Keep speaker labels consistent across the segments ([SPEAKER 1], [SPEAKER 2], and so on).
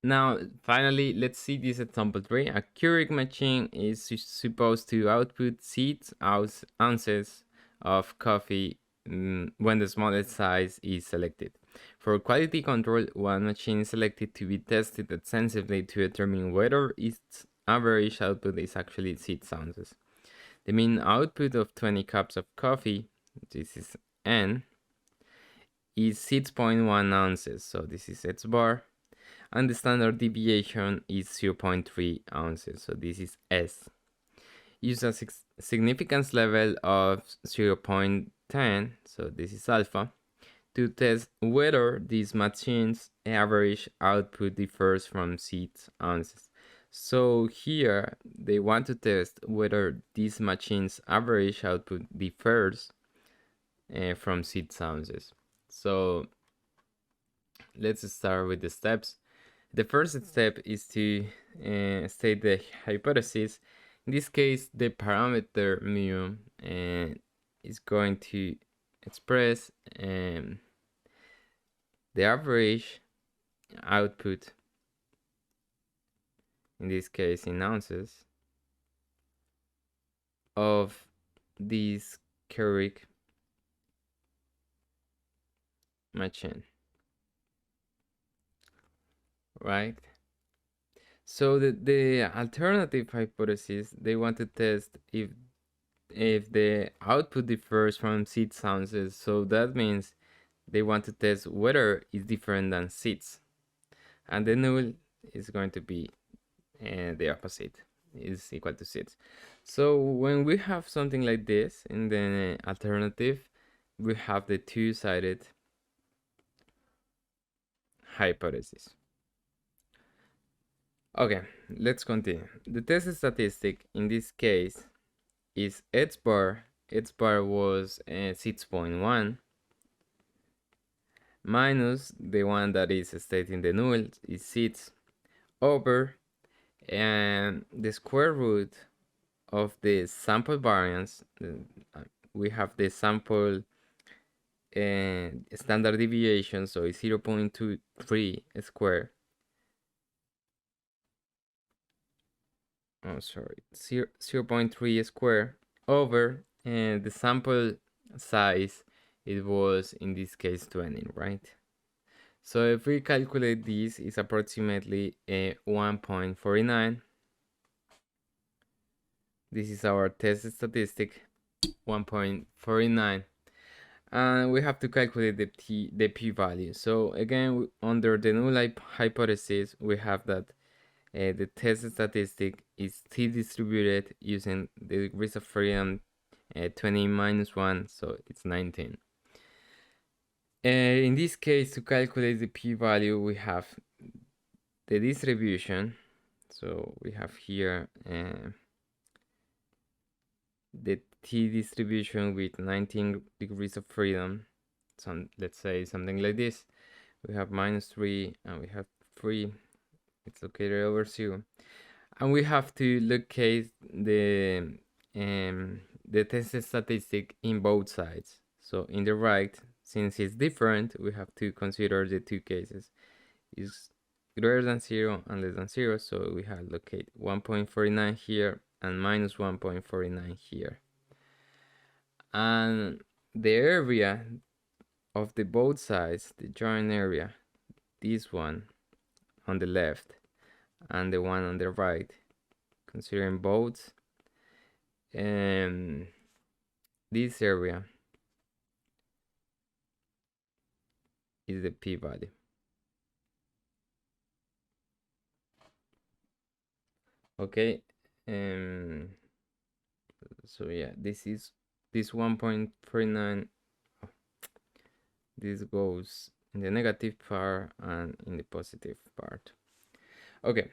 [SPEAKER 1] Now, finally, let's see this example 3. A Keurig machine is supposed to output 6 ounces of coffee when the smallest size is selected. For quality control, one machine is selected to be tested extensively to determine whether its average output is actually 6 ounces. The mean output of 20 cups of coffee, this is N, is 6.1 ounces, so this is X bar, and the standard deviation is 0.3 ounces, so this is S. Use a significance level of 0.10, so this is alpha, to test whether these machines' average output differs from 6 ounces. So here they want to test whether these machines' average output differs from 6 ounces. So let's start with the steps. The first step is to state the hypothesis. In this case, the parameter mu is going to express the average output, in this case in ounces, of this Keurig machine, right? So the alternative hypothesis, they want to test if the output differs from 6 ounces, so that means they want to test whether it's different than 6, and the null is going to be the opposite, is equal to 6. So when we have something like this in the alternative, we have the two-sided hypothesis. Okay, let's continue. The test statistic in this case is X bar. X bar was 6.1 minus the one that is stating the null is 6 over and the square root of the sample variance. We have the sample standard deviation, so it's 0.23 square. Oh, sorry, 0.3 square over the sample size. It was in this case 20, right? So if we calculate this, it's approximately 1.49. This is our test statistic, 1.49. And we have to calculate the p-value. So again, under the null hypothesis, we have that the test statistic is t-distributed using the degrees of freedom 20 minus 1, so it's 19. In this case, to calculate the p-value, we have the distribution. So we have here the t-distribution with 19 degrees of freedom. Let's say something like this. We have minus 3 and we have 3. It's located over 0. And we have to locate the test statistic in both sides. So in the right, since it's different, we have to consider the two cases. It's greater than 0 and less than 0, so we have locate 1.49 here and minus 1.49 here. And the area of the both sides, the joint area, this one on the left and the one on the right, considering both, and this area is the p-value. Okay, so yeah, this 1.49, this goes in the negative part and in the positive part. Okay,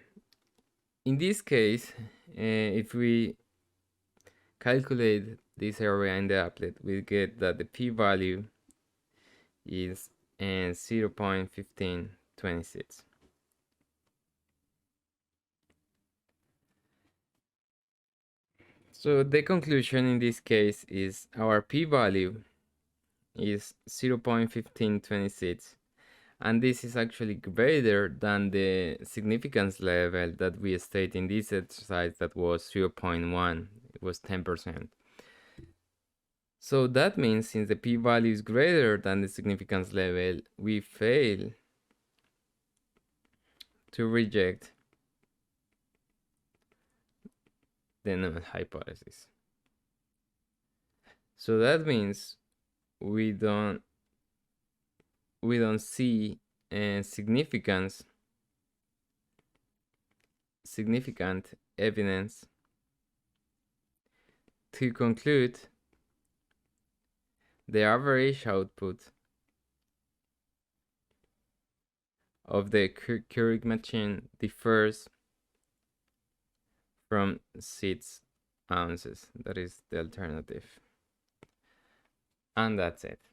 [SPEAKER 1] in this case, if we calculate this area in the applet, we get that the p-value is 0.1526. So the conclusion in this case is our p-value is 0.1526, And this is actually greater than the significance level that we state in this exercise, that was 0.1. It was 10%. So that means since the p-value is greater than the significance level, we fail to reject the null hypothesis. So that means we don't see significant evidence to conclude the average output of the Keurig machine differs from 6 ounces. That is the alternative. And that's it.